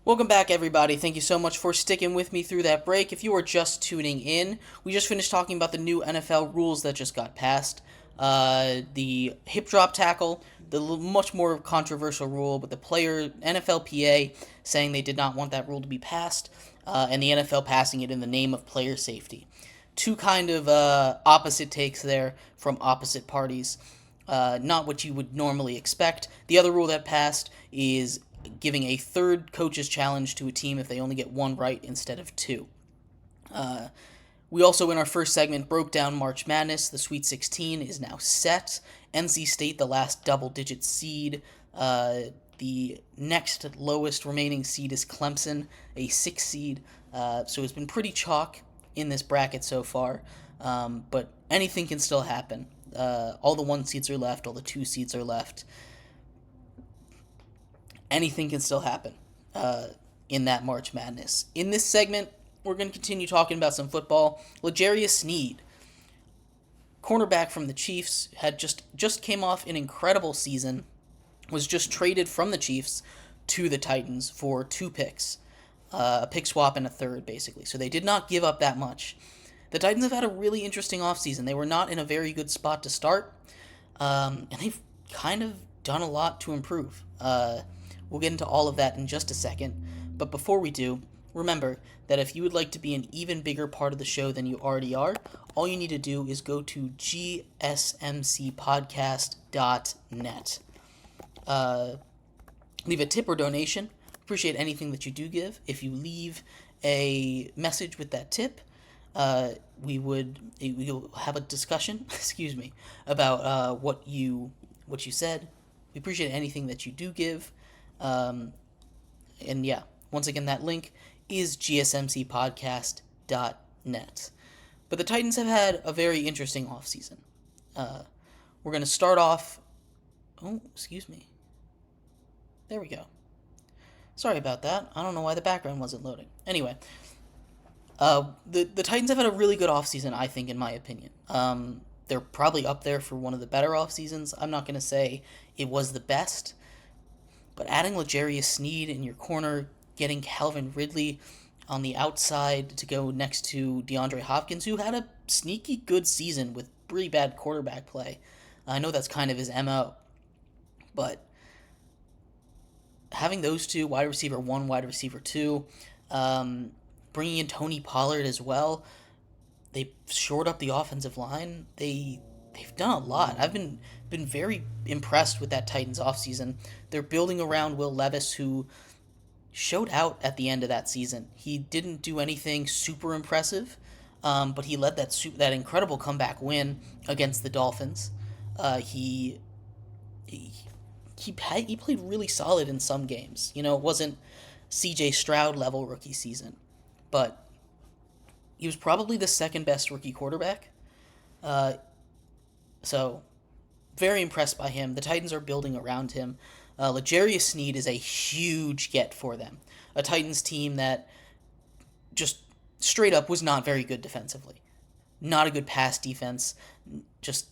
Welcome back, everybody. Thank you so much for sticking with me through that break. If you are just tuning in, we just finished talking about the new NFL rules that just got passed. The hip drop tackle, the much more controversial rule with the player NFLPA saying they did not want that rule to be passed, and the NFL passing it in the name of player safety. Two kind of opposite takes there from opposite parties. Not what you would normally expect. The other rule that passed is giving a third coach's challenge to a team if they only get one right instead of two. We also, in our first segment, broke down March Madness. The Sweet 16 is now set. NC State, the last double-digit seed. The next lowest remaining seed is Clemson, a 6 seed. So it's been pretty chalk in this bracket so far. But anything can still happen. All the 1 seeds are left. All the 2 seeds are left. Anything can still happen in that March Madness. In this segment, we're going to continue talking about some football. L'Jarius Sneed, cornerback from the Chiefs, had just came off an incredible season, was just traded from the Chiefs to the Titans for 2 picks, a pick swap and a third, basically. So they did not give up that much. The Titans have had a really interesting offseason. They were not in a very good spot to start, and they've kind of done a lot to improve. We'll get into all of that in just a second. But before we do, remember that if you would like to be an even bigger part of the show than you already are, all you need to do is go to gsmcpodcast.net. Leave a tip or donation. Appreciate anything that you do give. If you leave a message with that tip, we'll have a discussion, about what you said. We appreciate anything that you do give. And yeah, once again, that link is gsmcpodcast.net. But the Titans have had a very interesting offseason. We're going to start off... Oh, excuse me. There we go. Sorry about that. I don't know why the background wasn't loading. Anyway, the Titans have had a really good offseason, I think, in my opinion. They're probably up there for one of the better off seasons. I'm not going to say it was the best, but adding L'Jarius Sneed in your corner, getting Calvin Ridley on the outside to go next to DeAndre Hopkins, who had a sneaky good season with pretty bad quarterback play. I know that's kind of his MO, but having those two, wide receiver 1, wide receiver 2, bringing in Tony Pollard as well, they shored up the offensive line. They've done a lot. I've been very impressed with that Titans offseason. They're building around Will Levis, who showed out at the end of that season. He didn't do anything super impressive, but he led that incredible comeback win against the Dolphins. He played really solid in some games. It wasn't C.J. Stroud level rookie season, but he was probably the second best rookie quarterback. So, very impressed by him. The Titans are building around him. L'Jarius Sneed is a huge get for them. A Titans team that just straight up was not very good defensively. Not a good pass defense. Just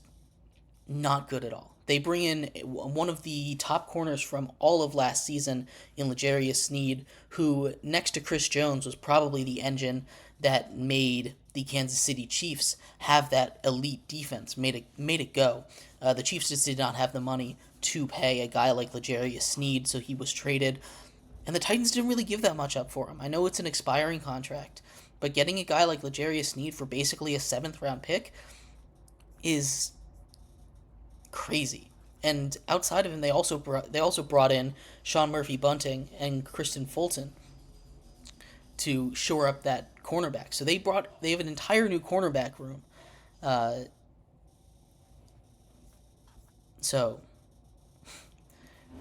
not good at all. They bring in one of the top corners from all of last season in L'Jarius Sneed, who, next to Chris Jones, was probably the engine that made the Kansas City Chiefs have that elite defense, made it go. The Chiefs just did not have the money to pay a guy like L'Jarius Sneed, so he was traded. And the Titans didn't really give that much up for him. I know it's an expiring contract, but getting a guy like L'Jarius Sneed for basically a 7th-round pick is crazy. And outside of him, they also brought in Sean Murphy Bunting and Kristen Fulton to shore up that cornerback. So they have an entire new cornerback room. So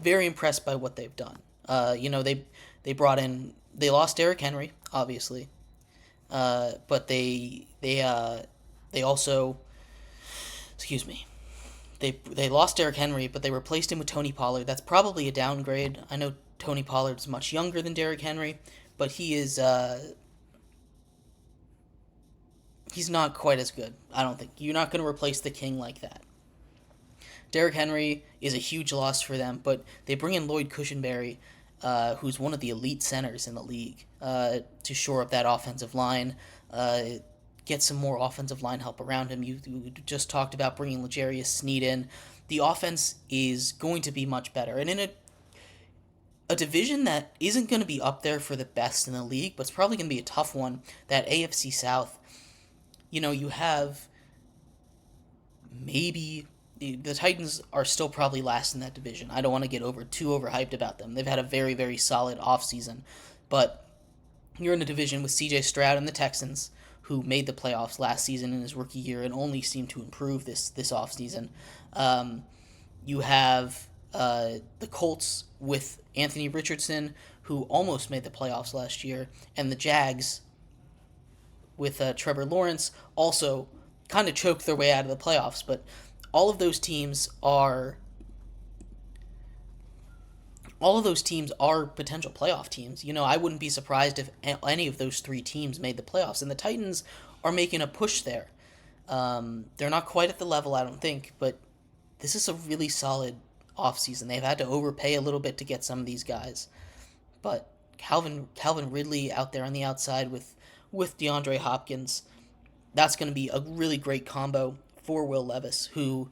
very impressed by what they've done. They lost Derrick Henry, obviously, but they also, they lost Derrick Henry, but they replaced him with Tony Pollard. That's probably a downgrade. I know Tony Pollard's much younger than Derrick Henry, but he's not quite as good. I don't think you're not going to replace the king like that. Derrick Henry is a huge loss for them, but they bring in Lloyd Cushenberry, who's one of the elite centers in the league, to shore up that offensive line, uh, get some more offensive line help around him. You just talked about bringing L'Jarius Sneed in. The offense is going to be much better. And in a division that isn't going to be up there for the best in the league, but it's probably going to be a tough one, that AFC South, you have maybe the Titans are still probably last in that division. I don't want to get too overhyped about them. They've had a very, very solid offseason. But you're in a division with CJ Stroud and the Texans, who made the playoffs last season in his rookie year and only seemed to improve this offseason. You have the Colts with Anthony Richardson, who almost made the playoffs last year, and the Jags with Trevor Lawrence also kind of choked their way out of the playoffs. But all of those teams are all of those teams are potential playoff teams. I wouldn't be surprised if any of those three teams made the playoffs, and the Titans are making a push there. They're not quite at the level, I don't think, but this is a really solid offseason. They've had to overpay a little bit to get some of these guys, but Calvin Ridley out there on the outside with DeAndre Hopkins, that's going to be a really great combo for Will Levis, who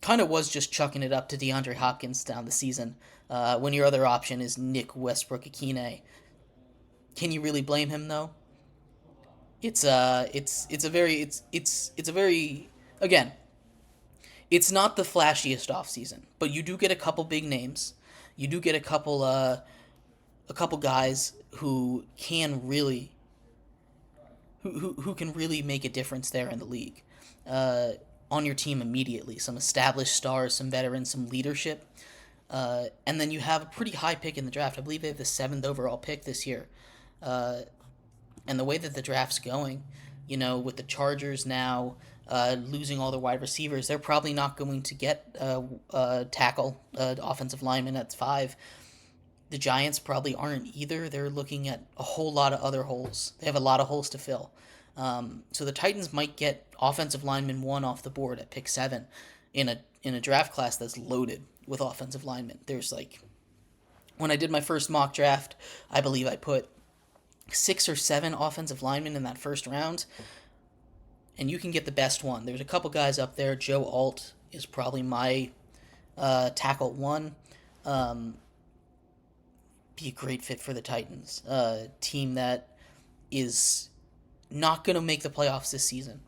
kind of was just chucking it up to DeAndre Hopkins down the season. When your other option is Nick Westbrook-Akine, can you really blame him though? It's a very again. It's not the flashiest offseason, but you do get a couple big names. You do get a couple guys who can really make a difference there in the league. On your team immediately. Some established stars, some veterans, some leadership. And then you have a pretty high pick in the draft. I believe they have the 7th overall pick this year. And the way that the draft's going, with the Chargers now losing all their wide receivers, they're probably not going to get tackle, offensive lineman at 5. The Giants probably aren't either. They're looking at a whole lot of other holes. They have a lot of holes to fill. So the Titans might get offensive lineman 1 off the board at pick 7 in a draft class that's loaded with offensive linemen. There's when I did my first mock draft, I believe I put 6 or 7 offensive linemen in that first round, and you can get the best one. There's a couple guys up there. Joe Alt is probably my tackle 1. Be a great fit for the Titans. Team that is not going to make the playoffs this season,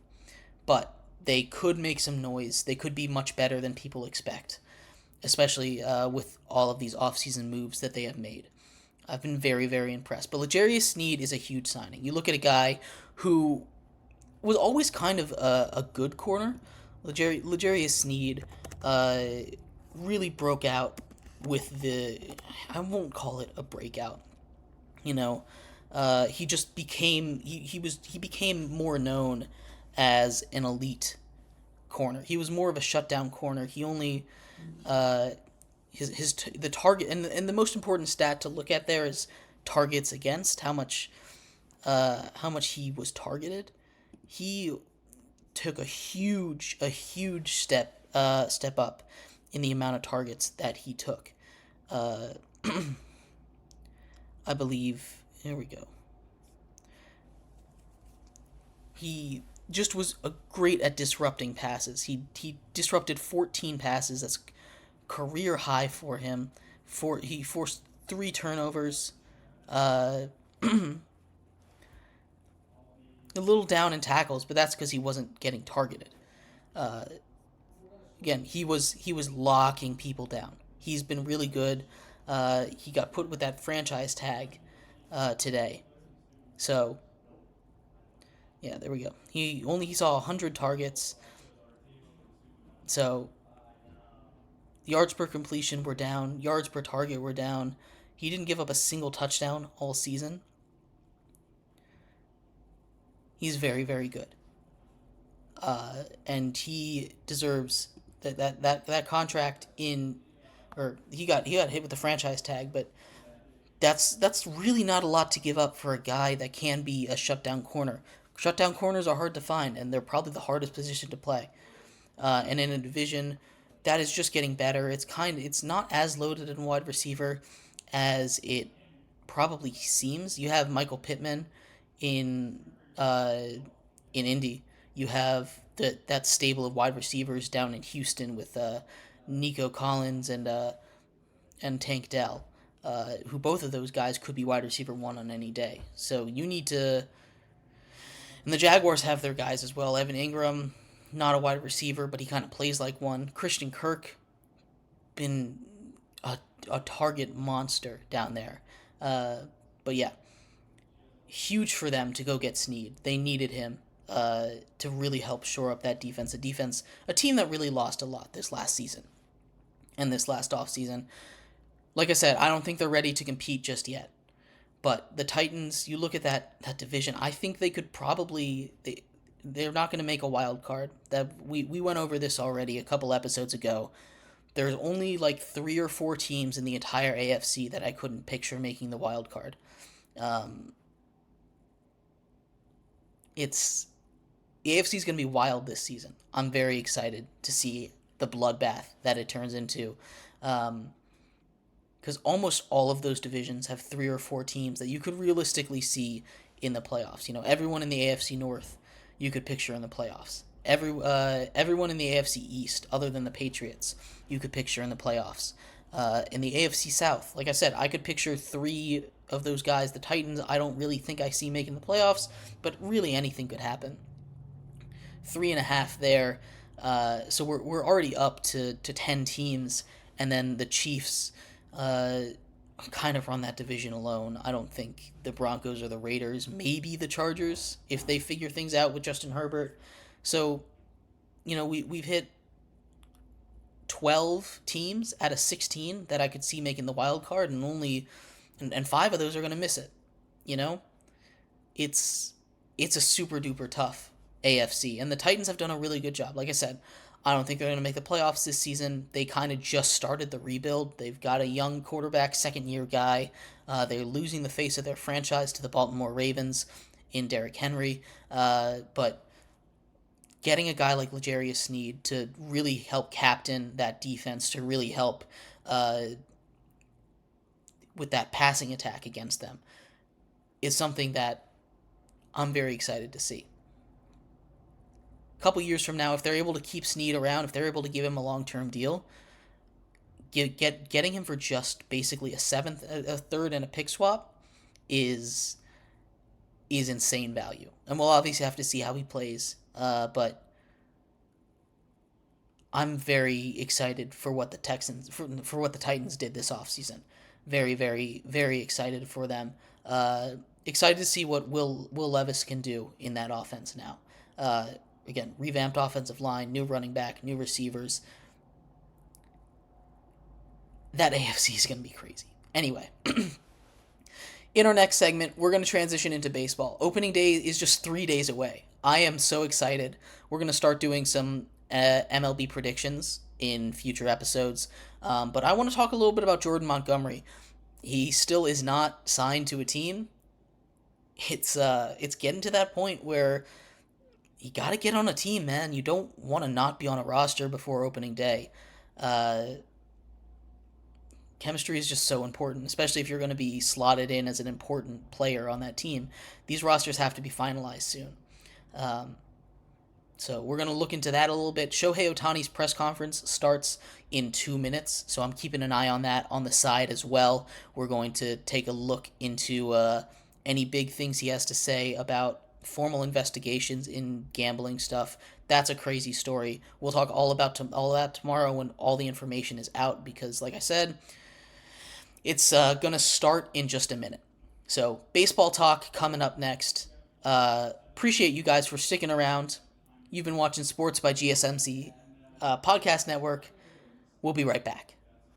but they could make some noise. They could be much better than people expect, especially with all of these offseason moves that they have made. I've been very, very impressed. But L'Jarius Sneed is a huge signing. You look at a guy who was always kind of a good corner. L'Jarius Sneed really broke out with I won't call it a breakout. He just became he became more known as an elite corner. He was more of a shutdown corner. He only the target and the most important stat to look at there is targets against, how much he was targeted. He took a huge step up in the amount of targets that he took. I believe, here we go. He just was great at disrupting passes. He disrupted 14 passes. That's career high for him. He forced 3 turnovers. A little down in tackles, but that's because he wasn't getting targeted. Again, he was locking people down. He's been really good. He got put with that franchise tag today. So, yeah, there we go. He saw 100 targets. So, yards per completion were down. Yards per target were down. He didn't give up a single touchdown all season. He's very, very good. And he deserves that contract or he got hit with the franchise tag, but that's really not a lot to give up for a guy that can be a shutdown corner. Shutdown corners are hard to find, and they're probably the hardest position to play. And in a division that is just getting better, it's not as loaded in wide receiver as it probably seems. You have Michael Pittman in uh, in Indy. You have that stable of wide receivers down in Houston with Nico Collins and Tank Dell, who both of those guys could be wide receiver one on any day. So you need to. And the Jaguars have their guys as well. Evan Ingram, not a wide receiver, but he kind of plays like one. Christian Kirk, been a target monster down there. But yeah, huge for them to go get Sneed. They needed him to really help shore up that defense. A team that really lost a lot this last season and this last offseason. Like I said, I don't think they're ready to compete just yet. But the Titans, you look at that division, I think they could probably they're not going to make a wild card. That we went over this already a couple episodes ago. There's only like 3 or 4 teams in the entire AFC that I couldn't picture making the wild card. Um, it's the AFC is going to be wild this season. I'm very excited to see the bloodbath that it turns into. Because almost all of those divisions have 3 or 4 teams that you could realistically see in the playoffs. You know, everyone in the AFC North you could picture in the playoffs. Everyone in the AFC East, other than the Patriots, you could picture in the playoffs. In the AFC South, like I said, I could picture 3 of those guys. The Titans, I don't really think I see making the playoffs, but really anything could happen. 3.5 there. So we're already up to 10 teams, and then the Chiefs kind of run that division alone. I don't think the Broncos or the Raiders, maybe the Chargers, if they figure things out with Justin Herbert. So, you know, we've hit 12 teams out of 16 that I could see making the wild card, and only and 5 of those are going to miss it. You know, it's it's a super duper tough AFC, and the Titans have done a really good job. Like I said, I don't think they're going to make the playoffs this season. They kind of just started the rebuild. They've got a young quarterback, second year guy. They're losing the face of their franchise to the Baltimore Ravens in Derrick Henry. But getting a guy like L'Jarius Sneed to really help captain that defense, to really help with that passing attack against them, is something that I'm very excited to see. A couple years from now, if they're able to keep Sneed around, if they're able to give him a long-term deal, getting him for just basically a third, and a pick swap is insane value. And we'll obviously have to see how he plays. But I'm very excited for what the Texans for what the Titans did this offseason. Very, very, very excited for them. Excited to see what Will Levis can do in that offense now. Again, revamped offensive line, new running back, new receivers. That AFC is going to be crazy. Anyway, in our next segment, we're going to transition into baseball. Opening day is just 3 days away. I am so excited. We're going to start doing some MLB predictions in future episodes. But I want to talk a little bit about Jordan Montgomery. He still is not signed to a team. It's getting to that point where you got to get on a team, man. You don't want to not be on a roster before opening day. Chemistry is just so important, especially if you're going to be slotted in as an important player on that team. These rosters have to be finalized soon. So we're going to look into that a little bit. Shohei Ohtani's press conference starts in 2 minutes, so I'm keeping an eye on that on the side as well. We're going to take a look into any big things he has to say about formal investigations in gambling stuff. That's a crazy story. We'll talk all about all that tomorrow when all the information is out, because, like I said, it's going to start in just a minute. So baseball talk coming up next. Appreciate you guys for sticking around. You've been watching Sports by GSMC Podcast Network. We'll be right back.